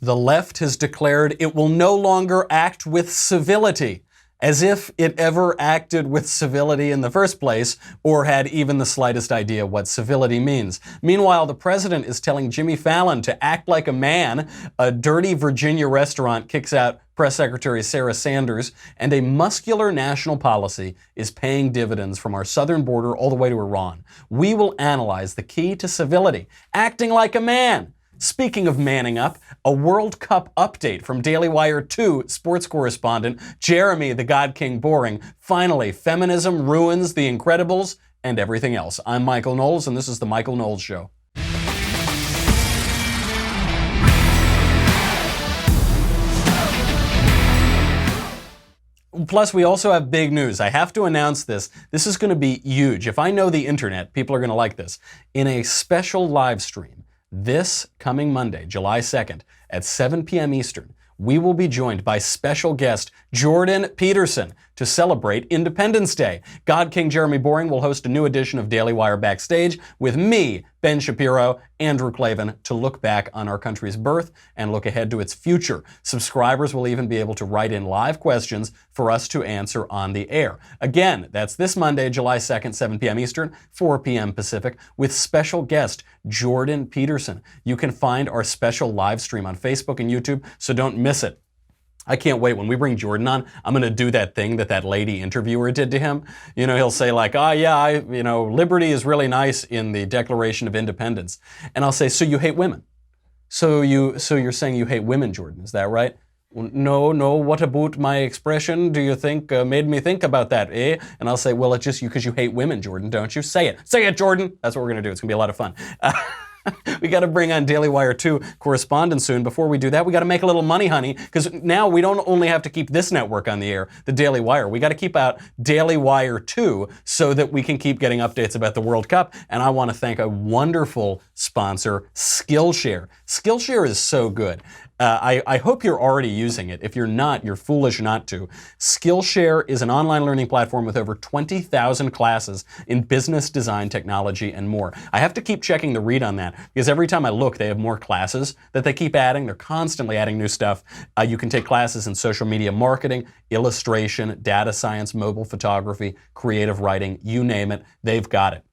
The left has declared it will no longer act with civility, as if it ever acted with civility in the first place or had even the slightest idea what civility means. Meanwhile, the president is telling Jimmy Fallon to act like a man. A dirty Virginia restaurant kicks out Press Secretary Sarah Sanders, and a muscular national policy is paying dividends from our southern border all the way to Iran. We will analyze the key to civility, acting like a man. Speaking of manning up, a World Cup update from Daily Wire 2 sports correspondent Jeremy the God King Boring. Finally, feminism ruins The Incredibles and everything else. I'm Michael Knowles, and this is The Michael Knowles Show. Plus, we also have big news. I have to announce this. This is going to be huge. If I know the internet, people are going to like this. In a special live stream, this coming Monday, July 2nd, at 7 p.m. Eastern, we will be joined by special guest Jordan Peterson to celebrate Independence Day. God King Jeremy Boring will host a new edition of Daily Wire Backstage with me, Ben Shapiro, Andrew Klavan, to look back on our country's birth and look ahead to its future. Subscribers will even be able to write in live questions for us to answer on the air. Again, that's this Monday, July 2nd, 7 p.m. Eastern, 4 p.m. Pacific, with special guest Jordan Peterson. You can find our special live stream on Facebook and YouTube, so don't miss it. I can't wait. When we bring Jordan on, I'm going to do that thing that lady interviewer did to him. You know, he'll say like, liberty is really nice in the Declaration of Independence. And I'll say, so you hate women? So you're saying you hate women, Jordan, is that right? Well, no, what about my expression do you think made me think about that, eh? And I'll say, well, it's just because you hate women, Jordan, don't you? Say it, Jordan. That's what we're going to do. It's going to be a lot of fun. We got to bring on Daily Wire 2 correspondent soon. Before we do that, we got to make a little money, honey, because now we don't only have to keep this network on the air, the Daily Wire. We got to keep out Daily Wire 2 so that we can keep getting updates about the World Cup. And I want to thank a wonderful sponsor, Skillshare. Skillshare is so good. I hope you're already using it. If you're not, you're foolish not to. Skillshare is an online learning platform with over 20,000 classes in business, design, technology, and more. I have to keep checking the read on that because every time I look, they have more classes that they keep adding. They're constantly adding new stuff. You can take classes in social media marketing, illustration, data science, mobile photography, creative writing, you name it, they've got it.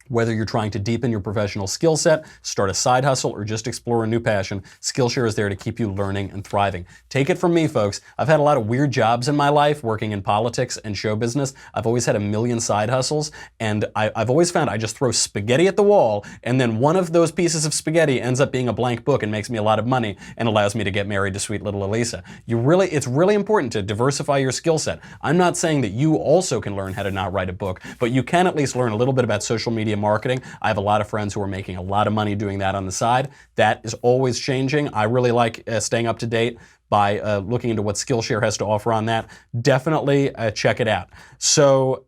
Whether you're trying to deepen your professional skill set, start a side hustle, or just explore a new passion, Skillshare is there to keep you learning and thriving. Take it from me, folks. I've had a lot of weird jobs in my life, working in politics and show business. I've always had a million side hustles, and I've always found I just throw spaghetti at the wall, and then one of those pieces of spaghetti ends up being a blank book and makes me a lot of money and allows me to get married to sweet little Elisa. It's really important to diversify your skill set. I'm not saying that you also can learn how to not write a book, but you can at least learn a little bit about social media marketing. I have a lot of friends who are making a lot of money doing that on the side. That is always changing. I really like staying up to date by looking into what Skillshare has to offer on that. Definitely check it out. So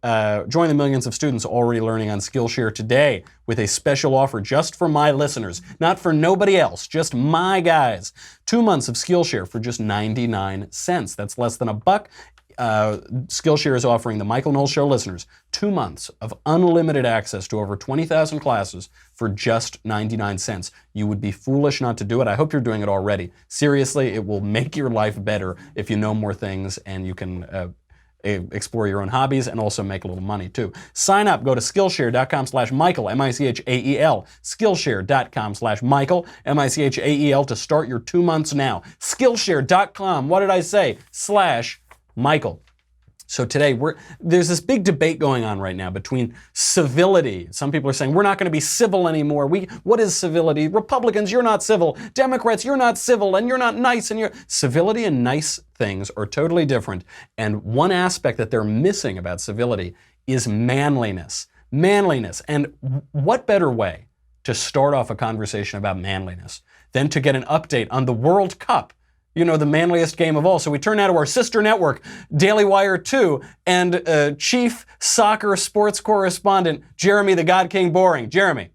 join the millions of students already learning on Skillshare today with a special offer just for my listeners, not for nobody else, just my guys. 2 months of Skillshare for just 99 cents. That's less than $1. Skillshare is offering the Michael Knowles Show listeners 2 months of unlimited access to over 20,000 classes for just 99 cents. You would be foolish not to do it. I hope you're doing it already. Seriously, it will make your life better if you know more things and you can explore your own hobbies and also make a little money too. Sign up. Go to Skillshare.com/Michael, M-I-C-H-A-E-L. Skillshare.com/Michael, M-I-C-H-A-E-L to start your 2 months now. Skillshare.com, what did I say? /Michael. So today, there's this big debate going on right now between civility. Some people are saying, we're not going to be civil anymore. What is civility? Republicans, you're not civil. Democrats, you're not civil, and you're not nice. Civility and nice things are totally different. And one aspect that they're missing about civility is manliness. Manliness. And what better way to start off a conversation about manliness than to get an update on the World Cup? You know, the manliest game of all. So we turn now to our sister network, Daily Wire 2, and chief soccer sports correspondent, Jeremy the God King Boring. Jeremy.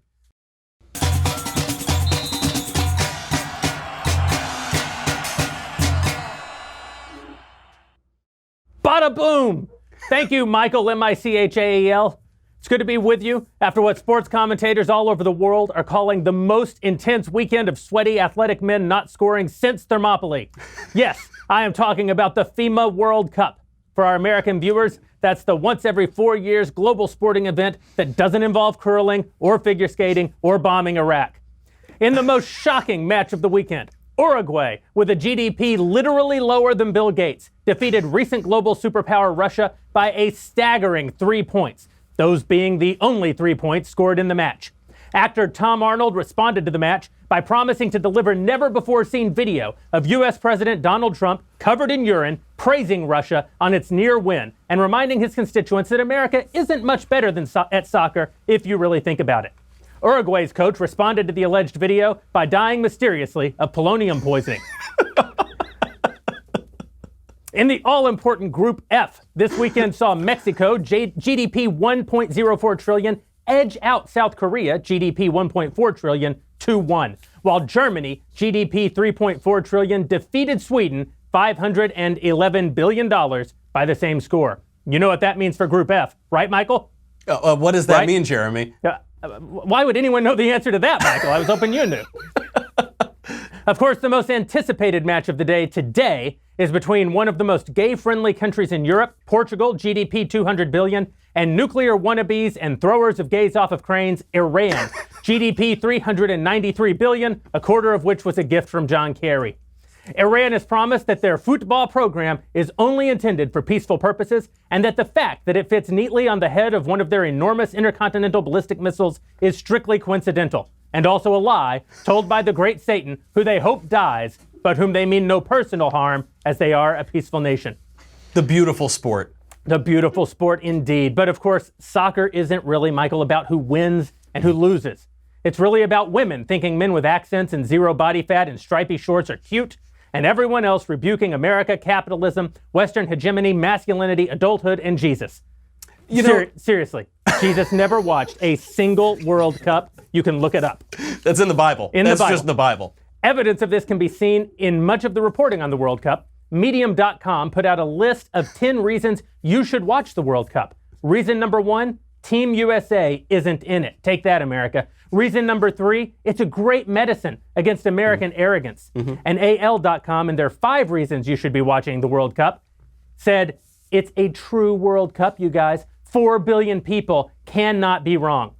Bada boom! Thank you, Michael, M-I-C-H-A-E-L. It's good to be with you after what sports commentators all over the world are calling the most intense weekend of sweaty athletic men not scoring since Thermopylae. Yes, I am talking about the FEMA World Cup. For our American viewers, that's the once every 4 years global sporting event that doesn't involve curling or figure skating or bombing Iraq. In the most shocking match of the weekend, Uruguay, with a GDP literally lower than Bill Gates, defeated recent global superpower Russia by a staggering 3 points. Those being the only 3 points scored in the match. Actor Tom Arnold responded to the match by promising to deliver never-before-seen video of U.S. President Donald Trump covered in urine, praising Russia on its near win, and reminding his constituents that America isn't much better than at soccer if you really think about it. Uruguay's coach responded to the alleged video by dying mysteriously of polonium poisoning. In the all-important Group F, this weekend saw Mexico, GDP 1.04 trillion, edge out South Korea, GDP 1.4 trillion, 2-1, while Germany, GDP 3.4 trillion, defeated Sweden, $511 billion by the same score. You know what that means for Group F, right, Michael? What does that mean, Jeremy? Why would anyone know the answer to that, Michael? I was hoping you knew. Of course, the most anticipated match of the day today is between one of the most gay-friendly countries in Europe, Portugal, GDP 200 billion, and nuclear wannabes and throwers of gays off of cranes, Iran, GDP 393 billion, a quarter of which was a gift from John Kerry. Iran has promised that their football program is only intended for peaceful purposes, and that the fact that it fits neatly on the head of one of their enormous intercontinental ballistic missiles is strictly coincidental, and also a lie told by the great Satan, who they hope dies, but whom they mean no personal harm, as they are a peaceful nation. The beautiful sport. The beautiful sport indeed. But of course, soccer isn't really, Michael, about who wins and who loses. It's really about women thinking men with accents and zero body fat and stripy shorts are cute, and everyone else rebuking America, capitalism, Western hegemony, masculinity, adulthood, and Jesus. Seriously, Jesus never watched a single World Cup. You can look it up. That's in the Bible. That's just the Bible. Evidence of this can be seen in much of the reporting on the World Cup. Medium.com put out a list of 10 reasons you should watch the World Cup. Reason number 1, Team USA isn't in it. Take that, America. Reason number 3, it's a great medicine against American arrogance. And AL.com, in their 5 reasons you should be watching the World Cup, said it's a true World Cup, you guys. 4 billion people cannot be wrong.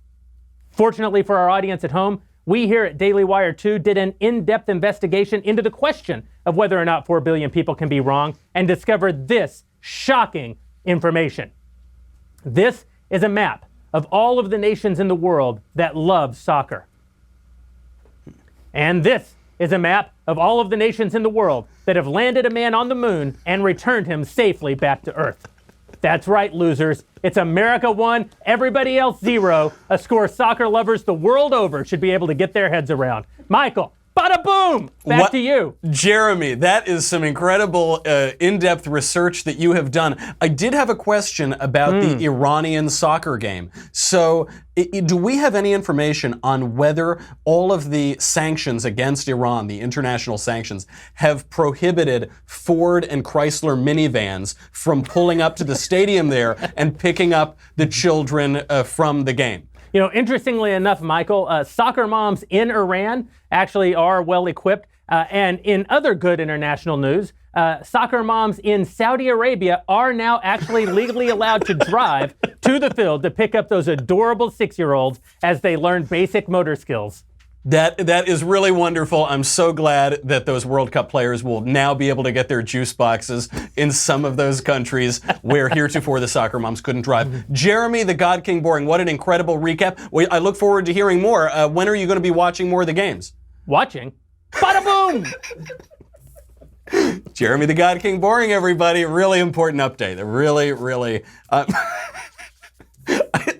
Fortunately for our audience at home, we here at Daily Wire 2 did an in-depth investigation into the question of whether or not 4 billion people can be wrong and discovered this shocking information. This is a map of all of the nations in the world that love soccer. And this is a map of all of the nations in the world that have landed a man on the moon and returned him safely back to Earth. That's right, losers. It's America 1, everybody else 0, a score soccer lovers the world over should be able to get their heads around. Michael, bada boom! Back to you. Jeremy, that is some incredible in-depth research that you have done. I did have a question about the Iranian soccer game. So do we have any information on whether all of the sanctions against Iran, the international sanctions, have prohibited Ford and Chrysler minivans from pulling up to the stadium there and picking up the children from the game? You know, interestingly enough, Michael, soccer moms in Iran actually are well equipped. And in other good international news, soccer moms in Saudi Arabia are now actually legally allowed to drive to the field to pick up those adorable 6-year-olds as they learn basic motor skills. That is really wonderful. I'm so glad that those World Cup players will now be able to get their juice boxes in some of those countries where heretofore the soccer moms couldn't drive. Jeremy, the God King Boring, what an incredible recap. I look forward to hearing more. When are you going to be watching more of the games? Watching? Bada boom! Jeremy, the God King Boring, everybody. Really important update. Really.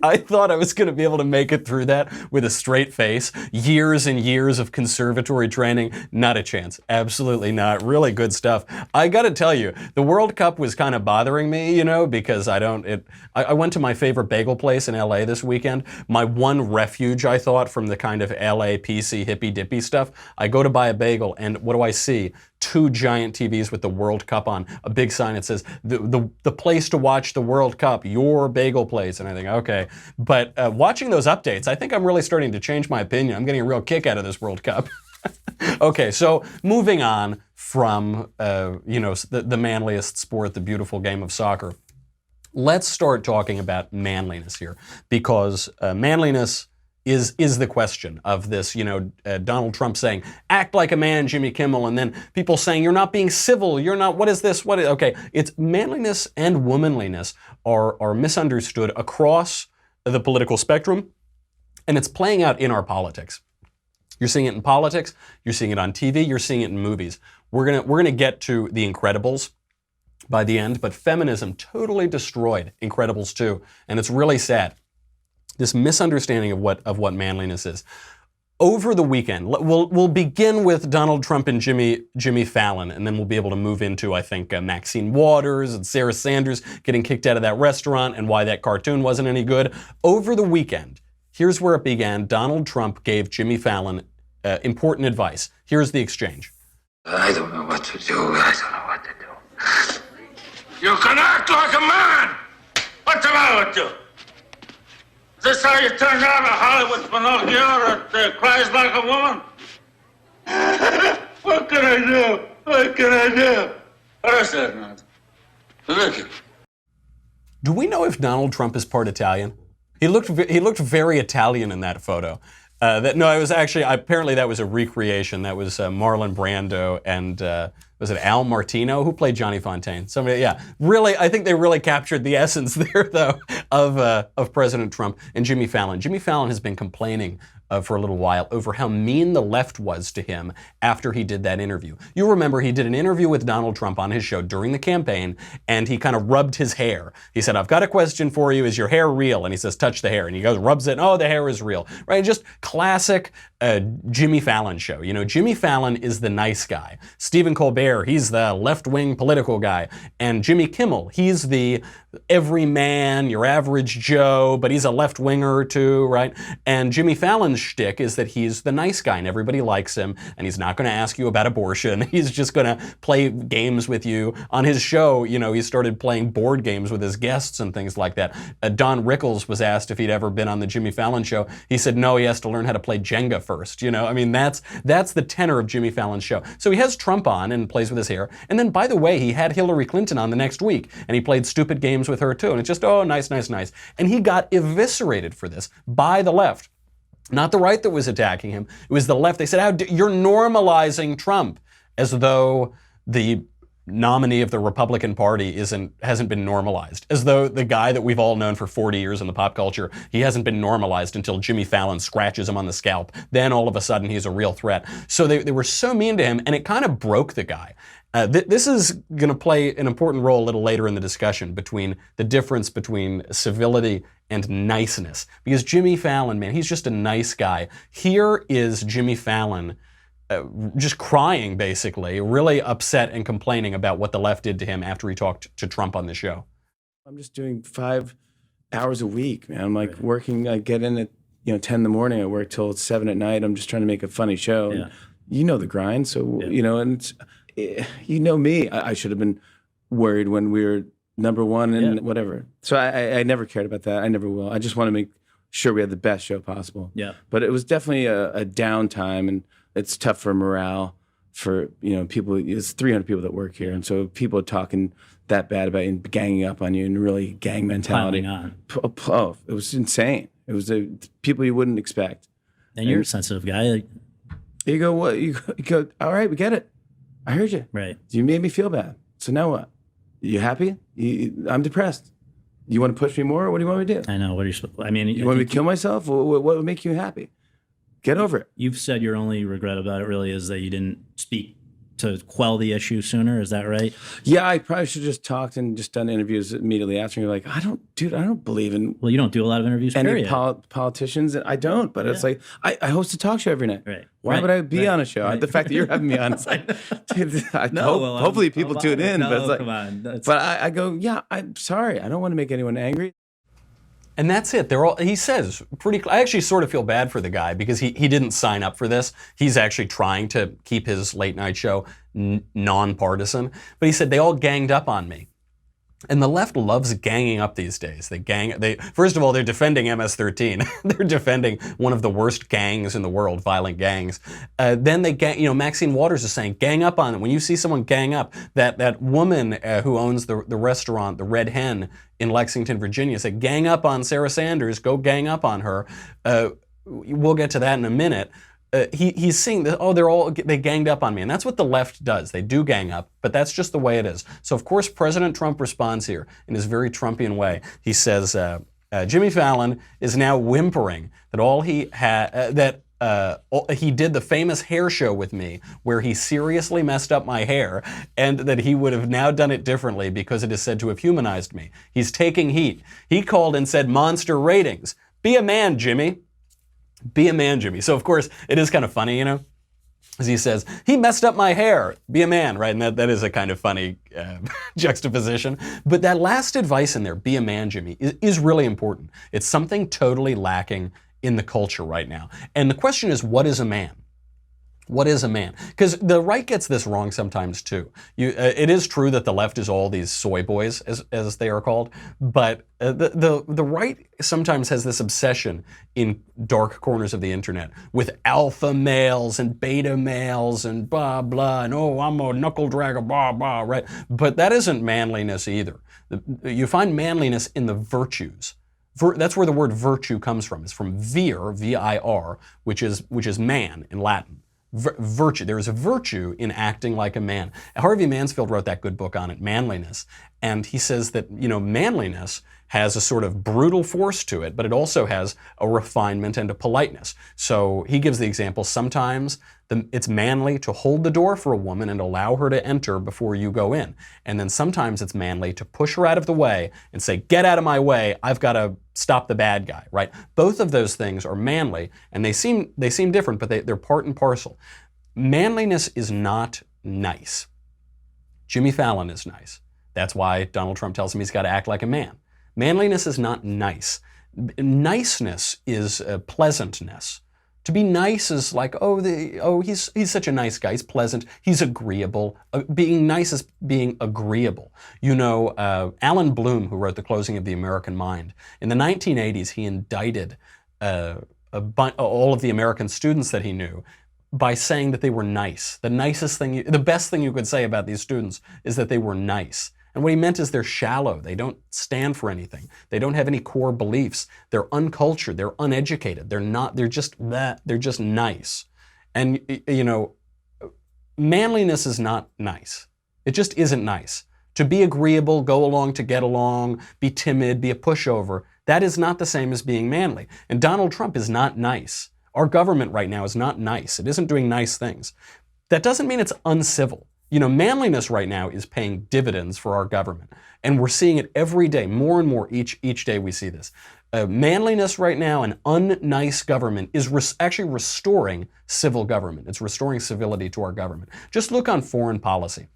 I thought I was going to be able to make it through that with a straight face. Years and years of conservatory training. Not a chance. Absolutely not. Really good stuff. I got to tell you, the World Cup was kind of bothering me, because I went to my favorite bagel place in LA this weekend. My one refuge, I thought, from the kind of LA PC hippy dippy stuff. I go to buy a bagel and what do I see? 2 giant TVs with the World Cup on, a big sign that says, the place to watch the World Cup, your bagel place. And I think, okay. But watching those updates, I think I'm really starting to change my opinion. I'm getting a real kick out of this World Cup. Okay, so moving on from, the manliest sport, the beautiful game of soccer. Let's start talking about manliness here, because manliness is the question of this. Donald Trump saying, act like a man, Jimmy Kimmel, and then people saying, you're not being civil, you're not, what is this, okay. It's manliness and womanliness are misunderstood across the political spectrum, and it's playing out in our politics. You're seeing it in politics, you're seeing it on TV, you're seeing it in movies. We're gonna get to The Incredibles by the end, but feminism totally destroyed Incredibles 2, and it's really sad. This misunderstanding of what manliness is. Over the weekend, we'll begin with Donald Trump and Jimmy Fallon, and then we'll be able to move into, I think, Maxine Waters and Sarah Sanders getting kicked out of that restaurant and why that cartoon wasn't any good. Over the weekend, here's where it began. Donald Trump gave Jimmy Fallon important advice. Here's the exchange. I don't know what to do. I don't know what to do. You can act like a man! What's the matter with you? Is this how you turn out a Hollywood Pinocchio that cries like a woman? What can I do? What can I do? What is that, man? Look. Do we know if Donald Trump is part Italian? He looked very Italian in that photo. No, it was actually, apparently that was a recreation. That was Marlon Brando and was it Al Martino who played Johnny Fontaine? Somebody, yeah. Really, I think they really captured the essence there, though, of President Trump and Jimmy Fallon. Jimmy Fallon has been complaining for a little while over how mean the left was to him after he did that interview. You remember he did an interview with Donald Trump on his show during the campaign, and he kind of rubbed his hair. He said, I've got a question for you. Is your hair real? And he says, touch the hair. And he goes, rubs it. Oh, the hair is real. Right? Just classic Jimmy Fallon show. Jimmy Fallon is the nice guy. Stephen Colbert, he's the left-wing political guy. And Jimmy Kimmel, he's the everyman, your average Joe, but he's a left-winger too, right? And Jimmy Fallon's shtick is that he's the nice guy and everybody likes him, and he's not going to ask you about abortion. He's just going to play games with you. On his show, he started playing board games with his guests and things like that. Don Rickles was asked if he'd ever been on the Jimmy Fallon show. He said no, he has to learn how to play Jenga first. That's the tenor of Jimmy Fallon's show. So he has Trump on and plays with his hair. And then, by the way, he had Hillary Clinton on the next week, and he played stupid games with her too. And it's just, oh, nice. And he got eviscerated for this by the left. Not the right that was attacking him. It was the left. They said, you're normalizing Trump, as though the nominee of the Republican Party hasn't been normalized, as though the guy that we've all known for 40 years in the pop culture, he hasn't been normalized until Jimmy Fallon scratches him on the scalp. Then all of a sudden he's a real threat. So they were so mean to him, and it kind of broke the guy. This is going to play an important role a little later in the discussion between the difference between civility and niceness. Because Jimmy Fallon, man, he's just a nice guy. Here is Jimmy Fallon just crying, basically, really upset and complaining about what the left did to him after he talked to Trump on the show. I'm just doing 5 hours a week, man. I'm like working, I get in at 10 in the morning, I work till 7 at night. I'm just trying to make a funny show. Yeah. You know the grind, so, and it's, me, I should have been worried when we were number one and whatever. So I never cared about that. I never will. I just want to make sure we had the best show possible. Yeah. But it was definitely a downtime, and it's tough for morale for, people. It's 300 people that work here. And so people are talking that bad about you and ganging up on you and really gang mentality. Oh, it was insane. It was people you wouldn't expect. And you're a sensitive guy. You go, what? You go, all right, we get it. I heard you. Right. You made me feel bad. So now what? You happy? I'm depressed. You want to push me more, or what do you want me to do? I know. What are you supposed? I mean, you want me to kill myself? What would make you happy? Get over it. You've said your only regret about it really is that you didn't speak to quell the issue sooner. Is that right? Yeah, I probably should have just talked and just done interviews immediately after. You're like, I don't believe in. Well, you don't do a lot of interviews, any politicians. I don't, but it's like, I host a talk show every night. Right. Why would I be on a show? Right. The fact that you're having me on, it's like, dude, hopefully people tune in. No, but it's like, come on. But I go, yeah, I'm sorry. I don't want to make anyone angry. And that's it. He says I actually sort of feel bad for the guy because he didn't sign up for this. He's actually trying to keep his late night show nonpartisan. But he said, they all ganged up on me. And the left loves ganging up these days. First of all, they're defending MS-13. They're defending one of the worst gangs in the world, violent gangs. Then they Maxine Waters is saying, gang up on them. When you see someone gang up, that woman who owns the restaurant, the Red Hen in Lexington, Virginia, said, gang up on Sarah Sanders, go gang up on her. We'll get to that in a minute. He's seeing that, they ganged up on me. And that's what the left does. They do gang up, but that's just the way it is. So of course, President Trump responds here in his very Trumpian way. He says, Jimmy Fallon is now whimpering that he did the famous hair show with me where he seriously messed up my hair and that he would have now done it differently because it is said to have humanized me. He's taking heat. He called and said, monster ratings. Be a man, Jimmy. Be a man, Jimmy. So, of course, it is kind of funny, as he says, he messed up my hair. Be a man, right? And that is a kind of funny juxtaposition. But that last advice in there, be a man, Jimmy, is really important. It's something totally lacking in the culture right now. And the question is, what is a man? What is a man? Because the right gets this wrong sometimes too. It is true that the left is all these soy boys, as they are called, but the right sometimes has this obsession in dark corners of the internet with alpha males and beta males and blah blah and I'm a knuckle dragger blah blah, right? But that isn't manliness either. You find manliness in the virtues. That's where the word virtue comes from. It's from vir, V-I-R, which is man in Latin. Virtue. There is a virtue in acting like a man. Harvey Mansfield wrote that good book on it, Manliness, and he says that manliness has a sort of brutal force to it, but it also has a refinement and a politeness. So he gives the example, sometimes it's manly to hold the door for a woman and allow her to enter before you go in. And then sometimes it's manly to push her out of the way and say, get out of my way, I've got to stop the bad guy, right? Both of those things are manly, and they seem different, but they're part and parcel. Manliness is not nice. Jimmy Fallon is nice. That's why Donald Trump tells him he's got to act like a man. Manliness is not nice. Niceness is pleasantness. To be nice is like, he's such a nice guy. He's pleasant. He's agreeable. Being nice is being agreeable. Alan Bloom, who wrote The Closing of the American Mind, in the 1980s, he indicted all of the American students that he knew by saying that they were nice. The best thing you could say about these students is that they were nice. And what he meant is they're shallow. They don't stand for anything. They don't have any core beliefs. They're uncultured. They're uneducated. They're just nice. And, manliness is not nice. It just isn't nice. To be agreeable, go along to get along, be timid, be a pushover, that is not the same as being manly. And Donald Trump is not nice. Our government right now is not nice. It isn't doing nice things. That doesn't mean it's uncivil. Manliness right now is paying dividends for our government. And we're seeing it every day, more and more each day we see this. Manliness right now, an unnice government, is actually restoring civil government. It's restoring civility to our government. Just look on foreign policy.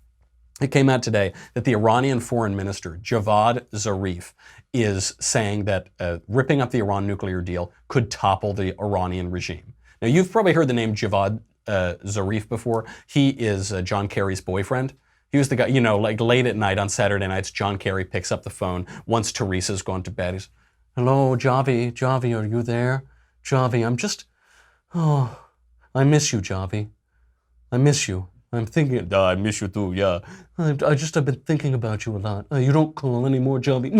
It came out today that the Iranian foreign minister, Javad Zarif, is saying that ripping up the Iran nuclear deal could topple the Iranian regime. Now, you've probably heard the name Javad Zarif before. He is John Kerry's boyfriend. He was the guy, like late at night on Saturday nights, John Kerry picks up the phone once Teresa's gone to bed. He's, hello, Javi, are you there? Javi, I miss you, Javi. I miss you. I'm thinking, I miss you too, yeah. I've been thinking about you a lot. You don't call anymore, Javi.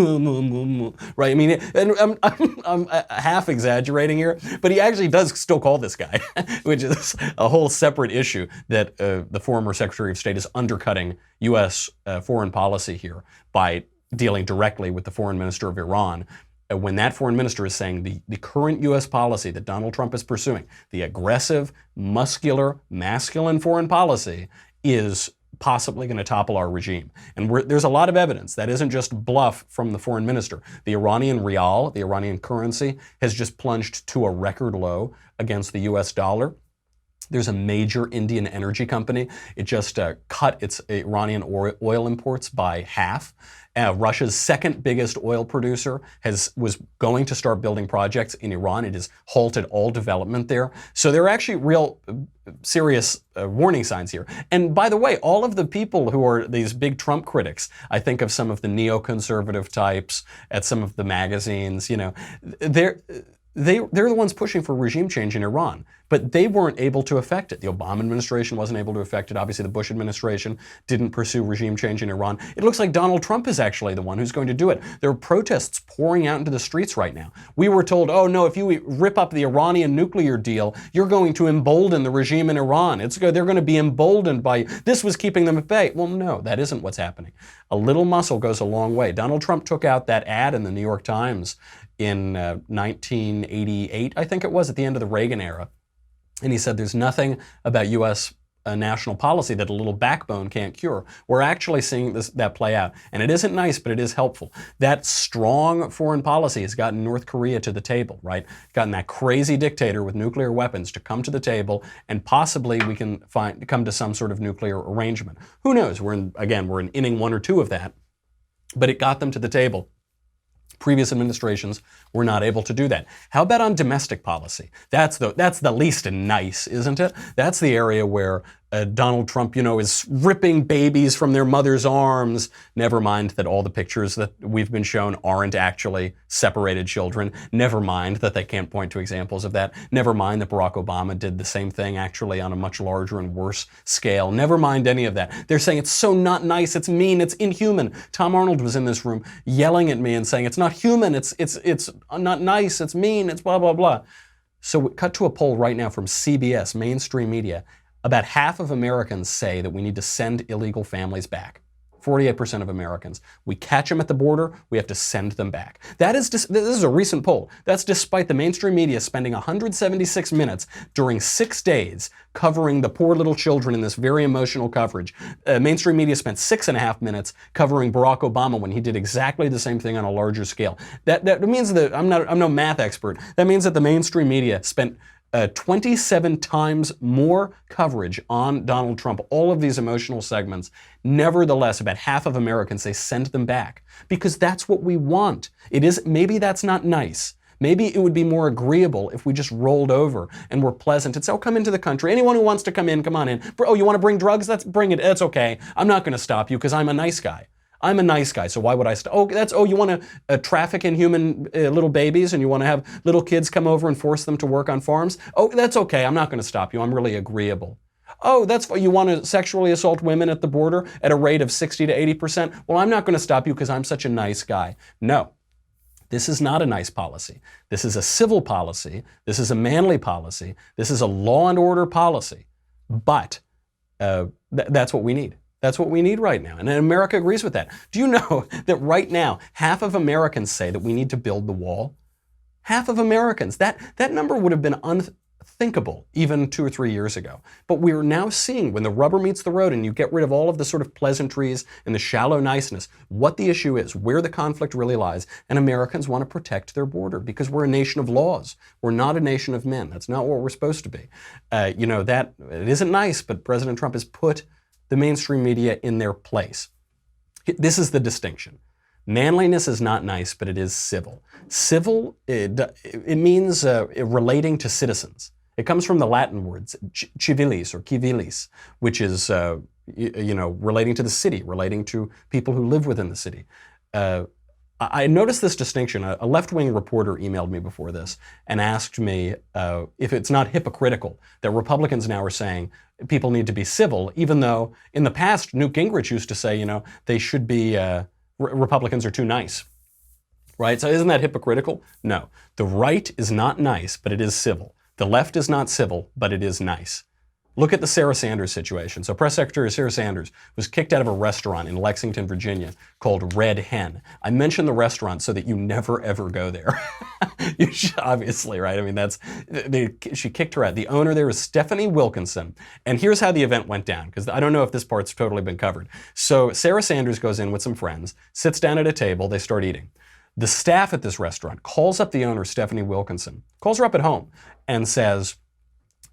Right? I mean, and I'm half exaggerating here, but he actually does still call this guy, which is a whole separate issue that the former Secretary of State is undercutting U.S. Foreign policy here by dealing directly with the foreign minister of Iran. When that foreign minister is saying the current U.S. policy that Donald Trump is pursuing, the aggressive, muscular, masculine foreign policy, is possibly going to topple our regime. And there's a lot of evidence. That isn't just bluff from the foreign minister. The Iranian rial, the Iranian currency, has just plunged to a record low against the U.S. dollar. There's a major Indian energy company. It just cut its Iranian oil imports by half. Russia's second biggest oil producer was going to start building projects in Iran. It has halted all development there. So there are actually real serious warning signs here. And by the way, all of the people who are these big Trump critics, I think of some of the neoconservative types at some of the magazines, they're the ones pushing for regime change in Iran, but they weren't able to affect it. The Obama administration wasn't able to affect it. Obviously, the Bush administration didn't pursue regime change in Iran. It looks like Donald Trump is actually the one who's going to do it. There are protests pouring out into the streets right now. We were told, oh no, if you rip up the Iranian nuclear deal, you're going to embolden the regime in Iran. They're going to be emboldened by, this was keeping them at bay. Well, no, that isn't what's happening. A little muscle goes a long way. Donald Trump took out that ad in the New York Times in 1988, I think it was, at the end of the Reagan era. And he said, there's nothing about U.S. National policy that a little backbone can't cure. We're actually seeing that play out. And it isn't nice, but it is helpful. That strong foreign policy has gotten North Korea to the table, right? Gotten that crazy dictator with nuclear weapons to come to the table, and possibly we can come to some sort of nuclear arrangement. Who knows? We're in inning 1 or 2 of that. But it got them to the table. Previous administrations were not able to do that. How about on domestic policy? That's the least nice, isn't it? That's the area where Donald Trump, is ripping babies from their mother's arms. Never mind that all the pictures that we've been shown aren't actually separated children. Never mind that they can't point to examples of that. Never mind that Barack Obama did the same thing actually on a much larger and worse scale. Never mind any of that. They're saying it's so not nice, it's mean, it's inhuman. Tom Arnold was in this room yelling at me and saying it's not human, it's not nice, it's mean, it's blah, blah, blah. So cut to a poll right now from CBS, mainstream media. About half of Americans say that we need to send illegal families back. 48% of Americans. We catch them at the border, we have to send them back. This is a recent poll. That's despite the mainstream media spending 176 minutes during 6 days covering the poor little children in this very emotional coverage. Mainstream media spent 6.5 minutes covering Barack Obama when he did exactly the same thing on a larger scale. That means that I'm no math expert. That means that the mainstream media spent 27 times more coverage on Donald Trump, all of these emotional segments. Nevertheless, about half of Americans say send them back because that's what we want. Maybe that's not nice. Maybe it would be more agreeable if we just rolled over and were pleasant and said, oh, come into the country. Anyone who wants to come on in. Oh, you want to bring drugs? Bring it. That's okay. I'm not going to stop you because I'm a nice guy. I'm a nice guy, so why would I you want to traffic in human little babies and you want to have little kids come over and force them to work on farms? Oh, that's okay, I'm not going to stop you, I'm really agreeable. Oh, you want to sexually assault women at the border at a rate of 60 to 80%? Well, I'm not going to stop you because I'm such a nice guy. No, this is not a nice policy. This is a civil policy. This is a manly policy. This is a law and order policy. But that's what we need. That's what we need right now. And America agrees with that. Do you know that right now, half of Americans say that we need to build the wall? Half of Americans. That number would have been unthinkable even 2 or 3 years ago. But we're now seeing when the rubber meets the road and you get rid of all of the sort of pleasantries and the shallow niceness, what the issue is, where the conflict really lies. And Americans want to protect their border because we're a nation of laws. We're not a nation of men. That's not what we're supposed to be. That it isn't nice, but President Trump has put the mainstream media in their place. This is the distinction. Manliness is not nice, but it is civil. Civil, it means relating to citizens. It comes from the Latin words civilis or civilis, which is relating to the city, relating to people who live within the city. I noticed this distinction. A left-wing reporter emailed me before this and asked me if it's not hypocritical that Republicans now are saying people need to be civil, even though in the past Newt Gingrich used to say, they should be, Republicans are too nice, right? So isn't that hypocritical? No. The right is not nice, but it is civil. The left is not civil, but it is nice. Look at the Sarah Sanders situation. So Press Secretary Sarah Sanders was kicked out of a restaurant in Lexington, Virginia called Red Hen. I mention the restaurant so that you never, ever go there. You should, obviously, right? I mean, she kicked her out. The owner there is Stephanie Wilkinson. And here's how the event went down, because I don't know if this part's totally been covered. So Sarah Sanders goes in with some friends, sits down at a table, they start eating. The staff at this restaurant calls up the owner, Stephanie Wilkinson, calls her up at home and says,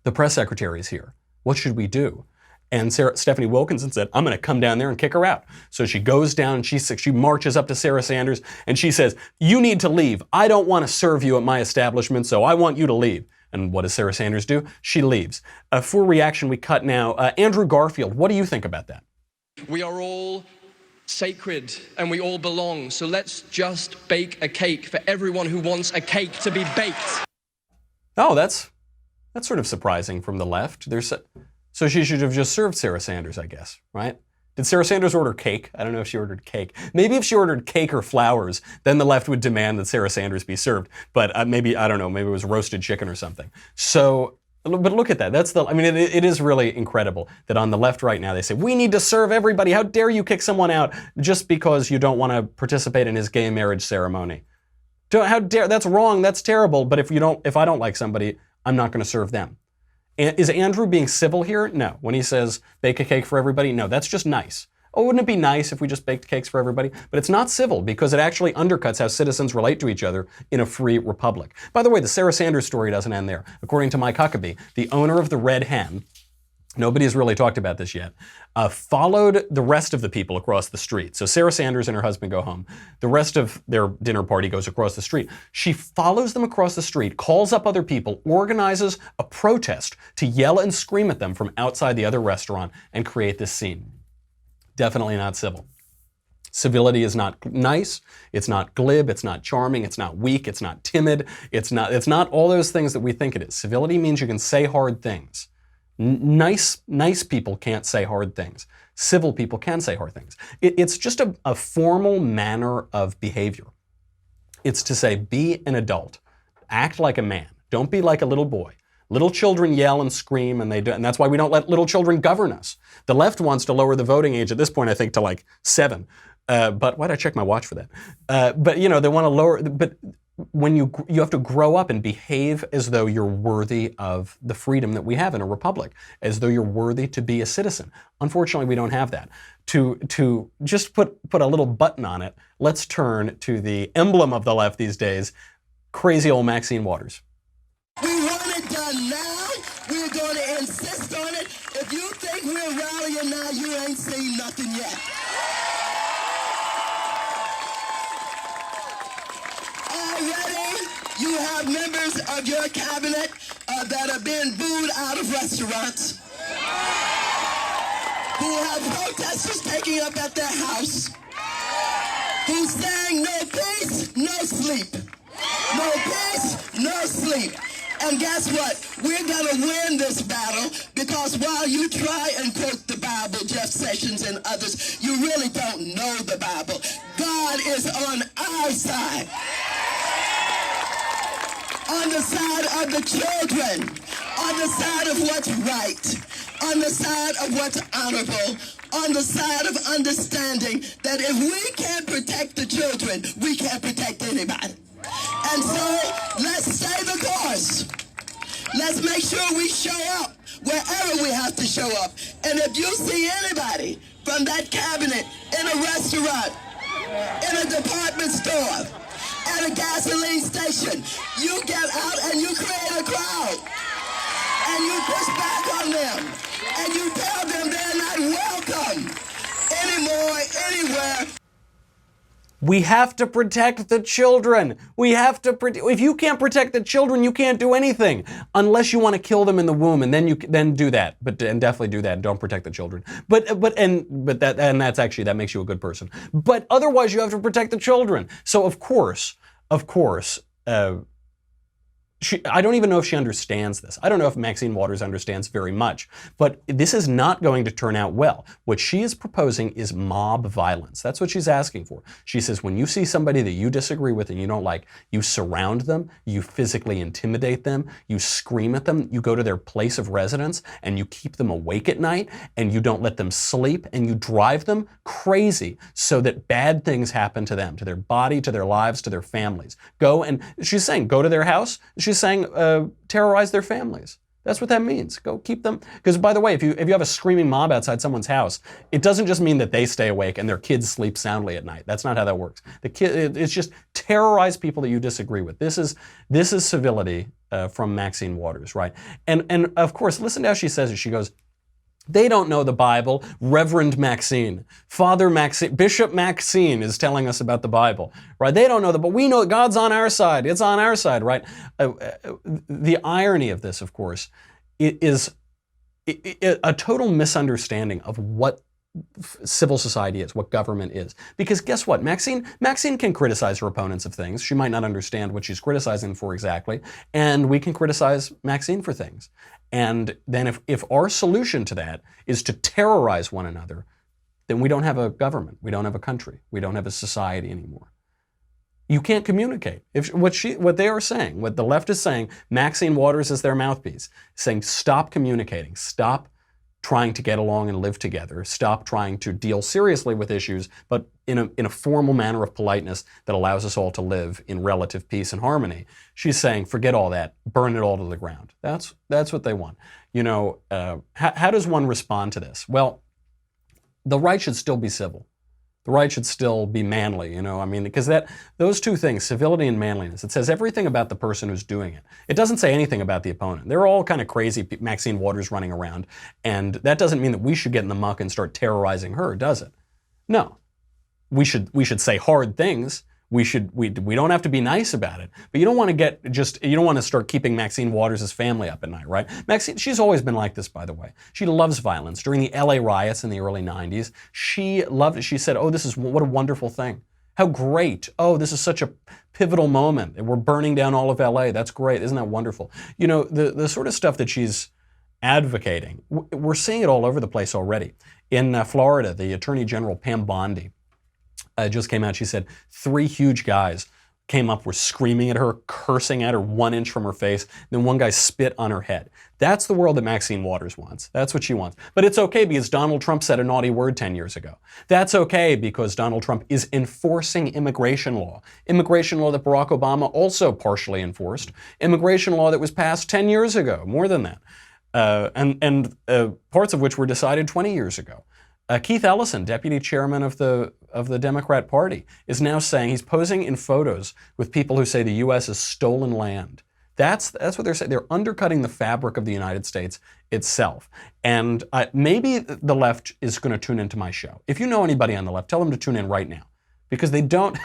The press secretary is here. What should we do? And Stephanie Wilkinson said, I'm going to come down there and kick her out. So she goes down and she marches up to Sarah Sanders and she says, you need to leave. I don't want to serve you at my establishment, so I want you to leave. And what does Sarah Sanders do? She leaves. For reaction, we cut now. Andrew Garfield, what do you think about that? We are all sacred and we all belong. So let's just bake a cake for everyone who wants a cake to be baked. Oh, that's sort of surprising from the left. So she should have just served Sarah Sanders, I guess, right? Did Sarah Sanders order cake? I don't know if she ordered cake. Maybe if she ordered cake or flowers, then the left would demand that Sarah Sanders be served. But maybe, I don't know, maybe it was roasted chicken or something. So, but look at that. It is really incredible that on the left right now they say, we need to serve everybody. How dare you kick someone out just because you don't want to participate in his gay marriage ceremony? How dare, that's wrong, that's terrible. But if I don't like somebody, I'm not going to serve them. Is Andrew being civil here? No. When he says bake a cake for everybody, no, that's just nice. Oh, wouldn't it be nice if we just baked cakes for everybody? But it's not civil because it actually undercuts how citizens relate to each other in a free republic. By the way, the Sarah Sanders story doesn't end there. According to Mike Huckabee, the owner of the Red Hen, nobody's really talked about this yet, followed the rest of the people across the street. So Sarah Sanders and her husband go home. The rest of their dinner party goes across the street. She follows them across the street, calls up other people, organizes a protest to yell and scream at them from outside the other restaurant and create this scene. Definitely not civil. Civility is not nice, it's not glib, it's not charming, it's not weak, it's not timid, it's not all those things that we think it is. Civility means you can say hard things. Nice people can't say hard things. Civil people can say hard things. It's just a formal manner of behavior. It's to say, be an adult. Act like a man. Don't be like a little boy. Little children yell and scream, and that's why we don't let little children govern us. The left wants to lower the voting age at this point, I think, to like 7. But why'd I check my watch for that? But they want to lower. But when you have to grow up and behave as though you're worthy of the freedom that we have in a republic, as though you're worthy to be a citizen. Unfortunately, we don't have that. To just put a little button on it, let's turn to the emblem of the left these days, crazy old Maxine Waters. We want it done now. We're going to insist on it. If you think we're rallying now, you ain't seen nothing yet. Already, you have members of your cabinet that have been booed out of restaurants, who have protesters taking up at their house, who's saying no peace, no sleep. No peace, no sleep. And guess what? We're going to win this battle because while you try and quote the Bible, Jeff Sessions and others, you really don't know the Bible. God is on our side. On the side of the children. On the side of what's right. On the side of what's honorable. On the side of understanding that if we can't protect the children, we can't protect anybody. And so, let's stay the course. Let's make sure we show up wherever we have to show up. And if you see anybody from that cabinet in a restaurant, in a department store, at a gasoline station, you get out and you create a crowd. And you push back on them. And you tell them they're not welcome anymore, anywhere. We have to protect the children. We have to if you can't protect the children, you can't do anything unless you want to kill them in the womb, and then do that. And definitely do that. Don't protect the children. But that makes you a good person. But otherwise, you have to protect the children. So of course, I don't even know if she understands this. I don't know if Maxine Waters understands very much, but this is not going to turn out well. What she is proposing is mob violence. That's what she's asking for. She says when you see somebody that you disagree with and you don't like, you surround them, you physically intimidate them, you scream at them, you go to their place of residence and you keep them awake at night and you don't let them sleep and you drive them crazy so that bad things happen to them, to their body, to their lives, to their families. She's saying, go to their house. She's saying terrorize their families. That's what that means. Go keep them. Because by the way, if you have a screaming mob outside someone's house, it doesn't just mean that they stay awake and their kids sleep soundly at night. That's not how that works. It's just terrorize people that you disagree with. This is civility from Maxine Waters, right? And of course, listen to how she says it. She goes, they don't know the Bible. Reverend Maxine, Father Maxine, Bishop Maxine is telling us about the Bible, right? They don't know that, but we know God's on our side. It's on our side, right? The irony of this, of course, is a total misunderstanding of what civil society is, what government is. Because guess what? Maxine can criticize her opponents of things. She might not understand what she's criticizing for exactly, and we can criticize Maxine for things. And then if our solution to that is to terrorize one another, then we don't have a government, we don't have a country, we don't have a society anymore. You can't communicate. What they are saying, what the left is saying, Maxine Waters is their mouthpiece, saying stop communicating, stop trying to get along and live together, stop trying to deal seriously with issues, but in a formal manner of politeness that allows us all to live in relative peace and harmony. She's saying, forget all that, burn it all to the ground. That's what they want. You know, how does one respond to this? Well, the right should still be civil. The right should still be manly, you know, I mean, because those two things, civility and manliness, it says everything about the person who's doing it. It doesn't say anything about the opponent. They're all kind of crazy Maxine Waters running around, and that doesn't mean that we should get in the muck and start terrorizing her, does it? No. We should say hard things. We don't have to be nice about it, but you don't want to start keeping Maxine Waters' family up at night, right? Maxine, she's always been like this, by the way. She loves violence. During the LA riots in the early 90s, she loved it. She said, oh, what a wonderful thing. How great. Oh, this is such a pivotal moment. We're burning down all of LA. That's great. Isn't that wonderful? You know, the sort of stuff that she's advocating, we're seeing it all over the place already. In Florida, the Attorney General, Pam Bondi, just came out. She said 3 huge guys came up, were screaming at her, cursing at her 1 inch from her face. Then one guy spit on her head. That's the world that Maxine Waters wants. That's what she wants. But it's okay because Donald Trump said a naughty word 10 years ago. That's okay because Donald Trump is enforcing immigration law. Immigration law that Barack Obama also partially enforced. Immigration law that was passed 10 years ago, more than that. And parts of which were decided 20 years ago. Keith Ellison, deputy chairman of the Democrat Party, is now saying he's posing in photos with people who say the U.S. is stolen land. That's what they're saying. They're undercutting the fabric of the United States itself. And maybe the left is going to tune into my show. If you know anybody on the left, tell them to tune in right now. Because I'm going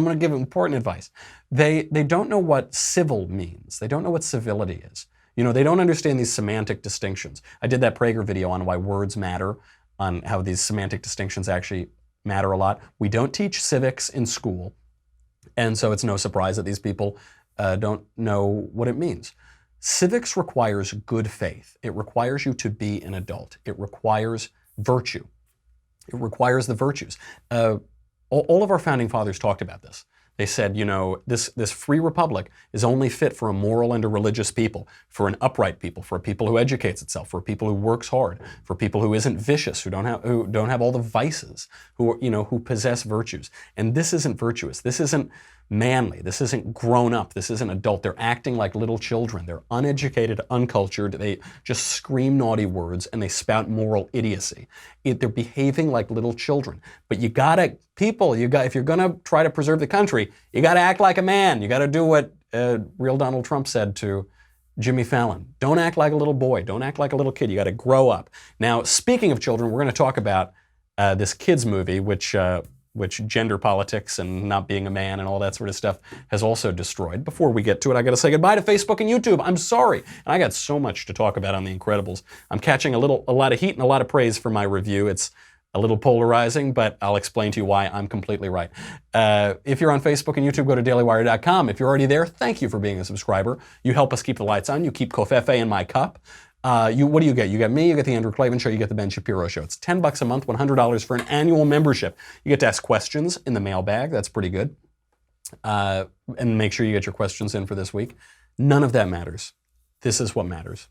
to give them important advice. They don't know what civil means. They don't know what civility is. You know, they don't understand these semantic distinctions. I did that Prager video on why words matter, on how these semantic distinctions actually matter a lot. We don't teach civics in school, and so it's no surprise that these people don't know what it means. Civics requires good faith. It requires you to be an adult. It requires virtue. It requires the virtues. All of our founding fathers talked about this. They said, you know, this free republic is only fit for a moral and a religious people, for an upright people, for a people who educates itself, for a people who works hard, for people who isn't vicious, who don't have all the vices, who possess virtues. And this isn't virtuous. This isn't manly. This isn't grown up. This isn't adult. They're acting like little children. They're uneducated, uncultured. They just scream naughty words and they spout moral idiocy. They're behaving like little children. But if you're gonna try to preserve the country, you gotta act like a man. You gotta do what real Donald Trump said to Jimmy Fallon. Don't act like a little boy. Don't act like a little kid. You gotta grow up. Now, speaking of children, we're gonna talk about this kids movie, which gender politics and not being a man and all that sort of stuff has also destroyed. Before we get to it, I got to say goodbye to Facebook and YouTube. I'm sorry. And I got so much to talk about on The Incredibles. I'm catching a lot of heat and a lot of praise for my review. It's a little polarizing, but I'll explain to you why I'm completely right. If you're on Facebook and YouTube, go to dailywire.com. If you're already there, thank you for being a subscriber. You help us keep the lights on. You keep Covfefe in my cup. What do you get? You get me, you get the Andrew Klavan Show, you get the Ben Shapiro Show. It's $10 a month, $100 for an annual membership. You get to ask questions in the mailbag. That's pretty good. And make sure you get your questions in for this week. None of that matters. This is what matters.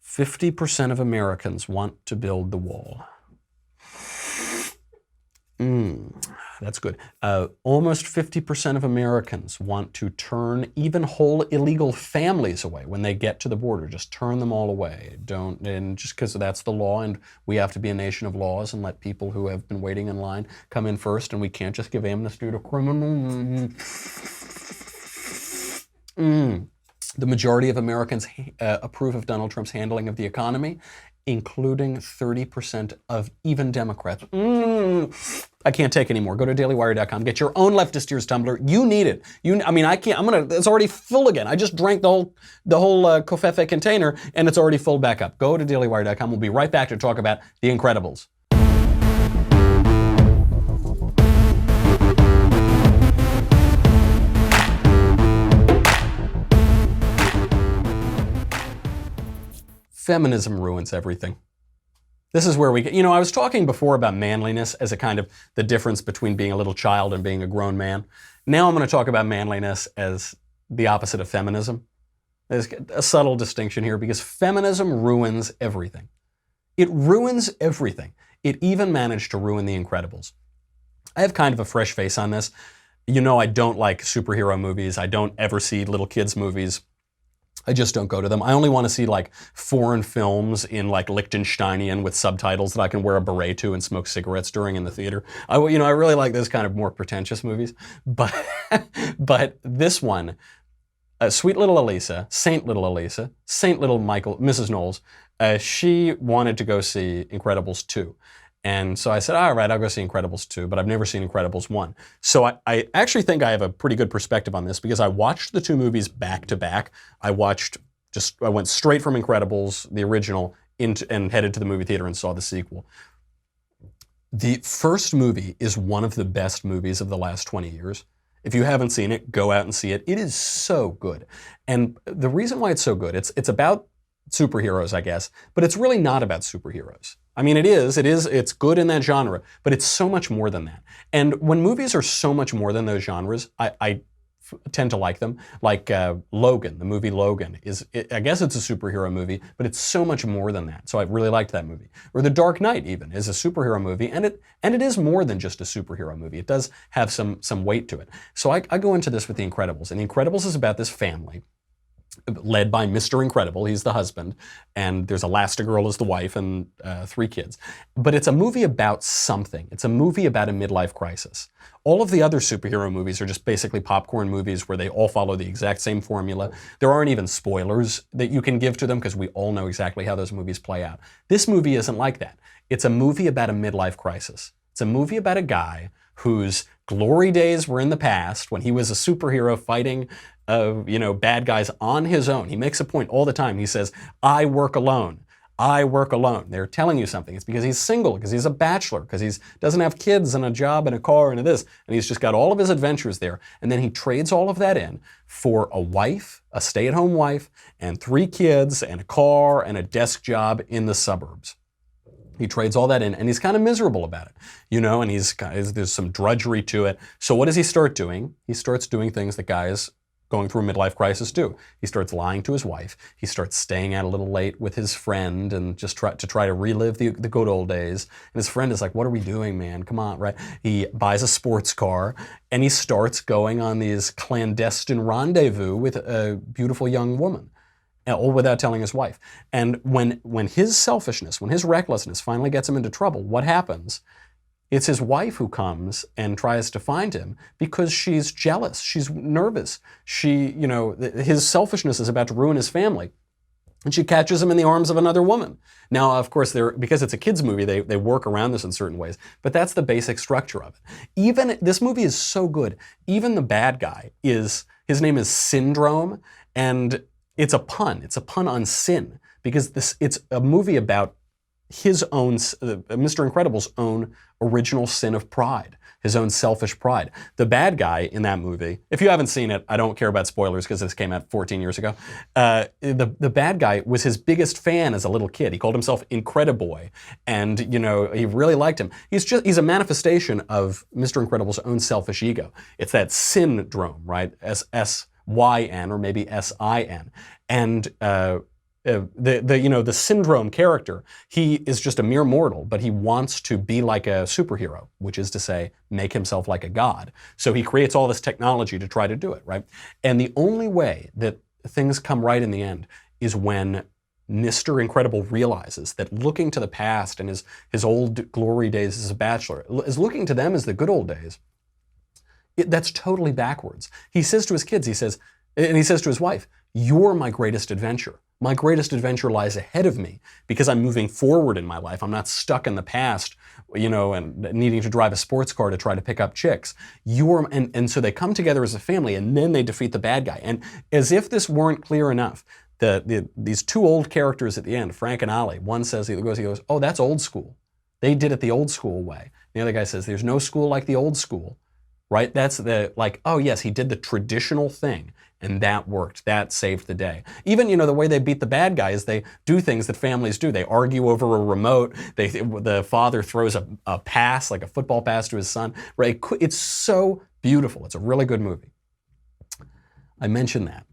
50% of Americans want to build the wall. That's good. Almost 50% of Americans want to turn even whole illegal families away when they get to the border. Just turn them all away. And just because that's the law, and we have to be a nation of laws and let people who have been waiting in line come in first, and we can't just give amnesty to criminals. The majority of Americans approve of Donald Trump's handling of the economy, including 30% of even Democrats. I can't take anymore. Go to dailywire.com. Get your own leftist ears tumbler. You need it. I can't. It's already full again. I just drank the whole Covfefe container, and it's already full back up. Go to dailywire.com. We'll be right back to talk about The Incredibles. Feminism ruins everything. This is where we get, I was talking before about manliness as a kind of the difference between being a little child and being a grown man. Now I'm going to talk about manliness as the opposite of feminism. There's a subtle distinction here because feminism ruins everything. It ruins everything. It even managed to ruin The Incredibles. I have kind of a fresh face on this. I don't like superhero movies. I don't ever see little kids' movies. I just don't go to them. I only want to see like foreign films in like Liechtensteinian with subtitles that I can wear a beret to and smoke cigarettes during in the theater. I really like those kind of more pretentious movies. But this one, Sweet Little Elisa, Saint Little Elisa, Saint Little Michael, Mrs. Knowles, she wanted to go see Incredibles 2. And so I said, all right, I'll go see Incredibles 2, but I've never seen Incredibles 1. So I actually think I have a pretty good perspective on this because I watched the two movies back to back. I went straight from Incredibles, the original, and headed to the movie theater and saw the sequel. The first movie is one of the best movies of the last 20 years. If you haven't seen it, go out and see it. It is so good. And the reason why it's so good, it's about superheroes, I guess, but it's really not about superheroes. It's good in that genre, but it's so much more than that. And when movies are so much more than those genres, I tend to like them. Like Logan, the movie Logan, I guess it's a superhero movie, but it's so much more than that. So I really liked that movie. Or The Dark Knight even is a superhero movie, and it is more than just a superhero movie. It does have some weight to it. So I go into this with The Incredibles, and The Incredibles is about this family led by Mr. Incredible. He's the husband, and there's Elastigirl as the wife, and 3 kids. But it's a movie about something. It's a movie about a midlife crisis. All of the other superhero movies are just basically popcorn movies where they all follow the exact same formula. There aren't even spoilers that you can give to them because we all know exactly how those movies play out. This movie isn't like that. It's a movie about a midlife crisis. It's a movie about a guy whose glory days were in the past when he was a superhero fighting bad guys on his own. He makes a point all the time. He says, I work alone. I work alone. They're telling you something. It's because he's single, because he's a bachelor, because he doesn't have kids and a job and a car and this. And he's just got all of his adventures there. And then he trades all of that in for a wife, a stay-at-home wife, and 3 kids and a car and a desk job in the suburbs. He trades all that in, and he's kind of miserable about it, and there's some drudgery to it. So what does he start doing? He starts doing things that guys going through a midlife crisis do. He starts lying to his wife. He starts staying out a little late with his friend and just try to relive the good old days. And his friend is like, what are we doing, man? Come on, right? He buys a sports car, and he starts going on these clandestine rendezvous with a beautiful young woman, all without telling his wife. And when his selfishness, when his recklessness finally gets him into trouble, what happens? It's his wife who comes and tries to find him because she's jealous. She's nervous. His selfishness is about to ruin his family. And she catches him in the arms of another woman. Now, of course, because it's a kids' movie, they work around this in certain ways. But that's the basic structure of it. This movie is so good. Even the bad guy his name is Syndrome, and it's a pun. It's a pun on sin because it's a movie about his own, Mr. Incredible's own original sin of pride, his own selfish pride. The bad guy in that movie, if you haven't seen it, I don't care about spoilers because this came out 14 years ago. The bad guy was his biggest fan as a little kid. He called himself Incrediboy, and he really liked him. He's a manifestation of Mr. Incredible's own selfish ego. It's that syndrome, right? S-Y-N or maybe S-I-N, and the Syndrome character, he is just a mere mortal, but he wants to be like a superhero, which is to say, make himself like a god. So he creates all this technology to try to do it, right? And the only way that things come right in the end is when Mr. Incredible realizes that looking to the past and his old glory days as a bachelor, is looking to them as the good old days. That's totally backwards. He says to his kids, he says to his wife, You're my greatest adventure. My greatest adventure lies ahead of me because I'm moving forward in my life. I'm not stuck in the past, and needing to drive a sports car to try to pick up chicks. And so they come together as a family, and then they defeat the bad guy. And as if this weren't clear enough, these two old characters at the end, Frank and Ollie, one says, he goes, oh, that's old school. They did it the old school way. The other guy says, there's no school like the old school, right? That's oh yes, he did the traditional thing. And that worked. That saved the day. Even, the way they beat the bad guy is they do things that families do. They argue over a remote. The father throws a pass, like a football pass to his son. Right? It's so beautiful. It's a really good movie. I mention that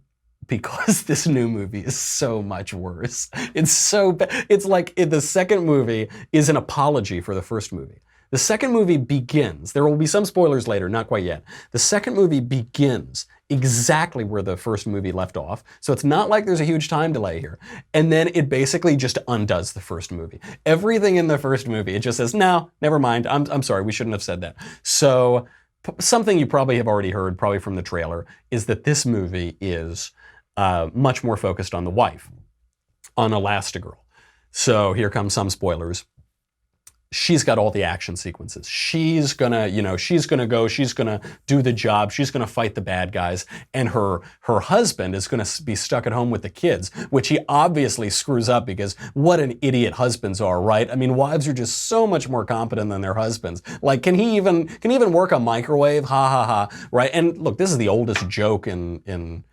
because this new movie is so much worse. It's so bad. It's like the second movie is an apology for the first movie. The second movie begins, there will be some spoilers later, not quite yet. The second movie begins exactly where the first movie left off. So it's not like there's a huge time delay here. And then it basically just undoes the first movie. Everything in the first movie, it just says, no, never mind. I'm sorry, we shouldn't have said that. So something you probably have already heard, probably from the trailer, is that this movie is much more focused on the wife, on Elastigirl. So here come some spoilers. She's got all the action sequences. She's gonna do the job. She's gonna fight the bad guys. And her husband is gonna be stuck at home with the kids, which he obviously screws up because what an idiot husbands are, right? I mean, wives are just so much more competent than their husbands. Like, can he even work a microwave? Ha ha ha, right? And look, this is the oldest joke in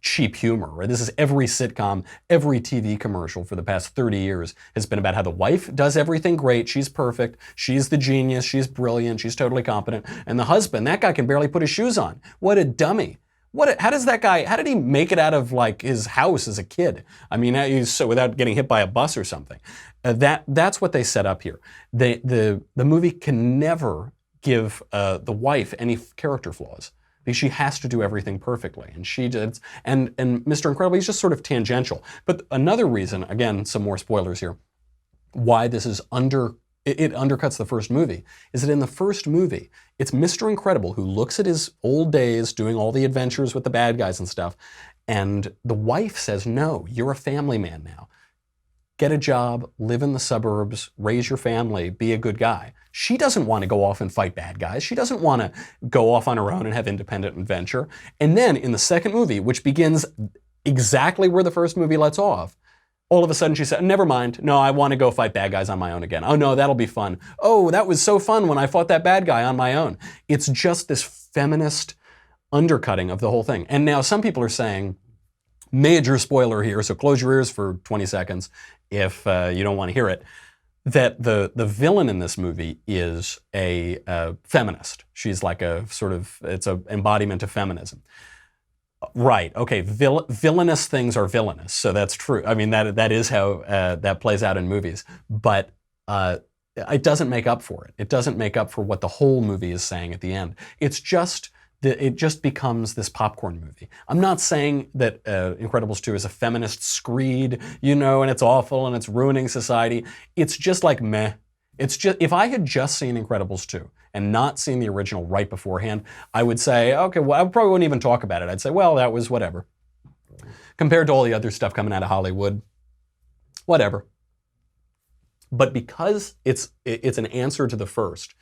cheap humor, right? This is every sitcom, every TV commercial for the past 30 years has been about how the wife does everything great, she's perfect, she's the genius, she's brilliant, she's totally competent, and the husband, that guy can barely put his shoes on. What a dummy. How did he make it out of like his house as a kid? I mean, without getting hit by a bus or something. That's what they set up here. The movie can never give the wife any character flaws, because she has to do everything perfectly. And she did, and Mr. Incredible, he's just sort of tangential. But another reason, again, some more spoilers here, why this is it undercuts the first movie, is that in the first movie, it's Mr. Incredible who looks at his old days doing all the adventures with the bad guys and stuff, and the wife says, no, you're a family man now. Get a job, live in the suburbs, raise your family, be a good guy. She doesn't want to go off and fight bad guys. She doesn't want to go off on her own and have independent adventure. And then in the second movie, which begins exactly where the first movie lets off, all of a sudden she said, never mind. No, I want to go fight bad guys on my own again. Oh no, that'll be fun. Oh, that was so fun when I fought that bad guy on my own. It's just this feminist undercutting of the whole thing. And now some people are saying, major spoiler here, so close your ears for 20 seconds if you don't want to hear it, that the villain in this movie is a feminist. She's like it's an embodiment of feminism. Right, okay, villainous things are villainous, so that's true. I mean, that is how that plays out in movies, but it doesn't make up for it. It doesn't make up for what the whole movie is saying at the end. It just becomes this popcorn movie. I'm not saying that Incredibles 2 is a feminist screed, and it's awful and it's ruining society. It's just like meh. It's just, if I had just seen Incredibles 2 and not seen the original right beforehand, I would say, okay, well, I probably wouldn't even talk about it. I'd say, well, that was whatever. Compared to all the other stuff coming out of Hollywood, whatever. But because it's an answer to the first,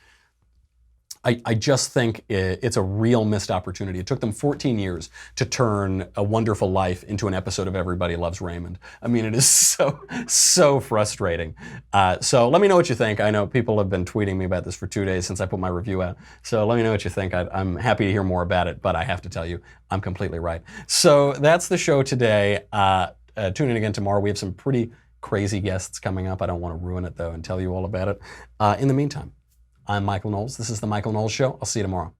I just think it's a real missed opportunity. It took them 14 years to turn A Wonderful Life into an episode of Everybody Loves Raymond. I mean, it is so frustrating. So let me know what you think. I know people have been tweeting me about this for 2 days since I put my review out. So let me know what you think. I'm happy to hear more about it, but I have to tell you, I'm completely right. So that's the show today. Tune in again tomorrow. We have some pretty crazy guests coming up. I don't want to ruin it, though, and tell you all about it. In the meantime, I'm Michael Knowles. This is The Michael Knowles Show. I'll see you tomorrow.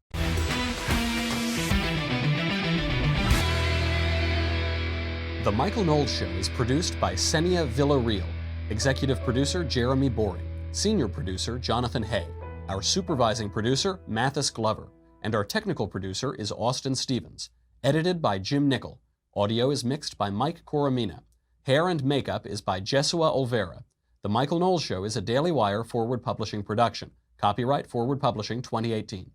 The Michael Knowles Show is produced by Senia Villarreal. Executive producer, Jeremy Boring. Senior producer, Jonathan Hay. Our supervising producer, Mathis Glover. And our technical producer is Austin Stevens. Edited by Jim Nickel. Audio is mixed by Mike Coromina. Hair and makeup is by Jesua Olvera. The Michael Knowles Show is a Daily Wire Forward Publishing production. Copyright Forward Publishing 2018.